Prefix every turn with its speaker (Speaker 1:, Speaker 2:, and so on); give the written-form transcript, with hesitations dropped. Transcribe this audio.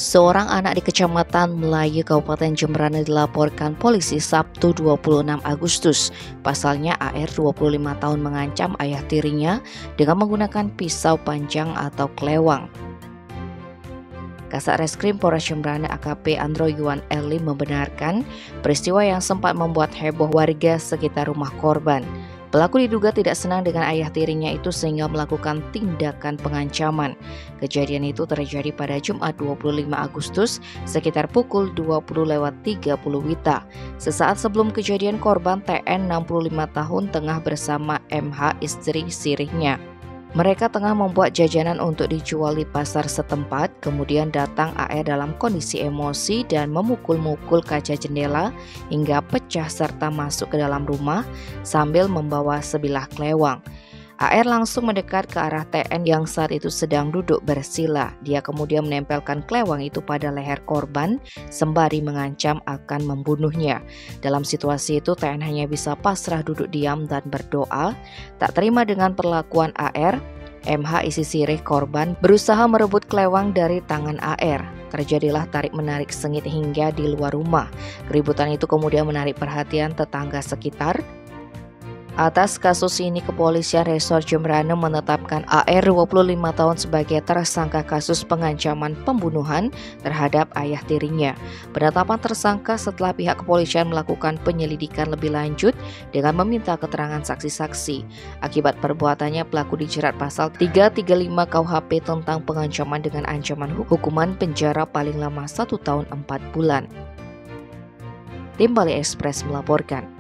Speaker 1: Seorang anak di Kecamatan Melayu, Kabupaten Jemberana dilaporkan polisi Sabtu 26 Agustus. Pasalnya AR 25 tahun mengancam ayah tirinya dengan menggunakan pisau panjang atau klewang. Kasat Reskrim Polres Jemberana AKP Andro Yuan Eli membenarkan peristiwa yang sempat membuat heboh warga sekitar rumah korban. Pelaku diduga tidak senang dengan ayah tirinya itu sehingga melakukan tindakan pengancaman. Kejadian itu terjadi pada Jumat 25 Agustus sekitar pukul 20.30 WITA. Sesaat sebelum kejadian, korban TN 65 tahun tengah bersama MH istri sirihnya. Mereka tengah membuat jajanan untuk dijual di pasar setempat, kemudian datang AR dalam kondisi emosi dan memukul-mukul kaca jendela hingga pecah serta masuk ke dalam rumah sambil membawa sebilah klewang. AR langsung mendekat ke arah TN yang saat itu sedang duduk bersila. Dia kemudian menempelkan klewang itu pada leher korban sembari mengancam akan membunuhnya. Dalam situasi itu TN hanya bisa pasrah duduk diam dan berdoa. Tak terima dengan perlakuan AR, MH isi sirih korban berusaha merebut klewang dari tangan AR. Terjadilah tarik-menarik sengit hingga di luar rumah. Keributan itu kemudian menarik perhatian tetangga sekitar. Atas kasus ini, Kepolisian Resor Jemberana menetapkan AR 25 tahun sebagai tersangka kasus pengancaman pembunuhan terhadap ayah tirinya. Penetapan tersangka setelah pihak kepolisian melakukan penyelidikan lebih lanjut dengan meminta keterangan saksi-saksi. Akibat perbuatannya, pelaku dijerat pasal 335 KUHP tentang pengancaman dengan ancaman hukuman penjara paling lama 1 tahun 4 bulan. Tim Bali Express melaporkan.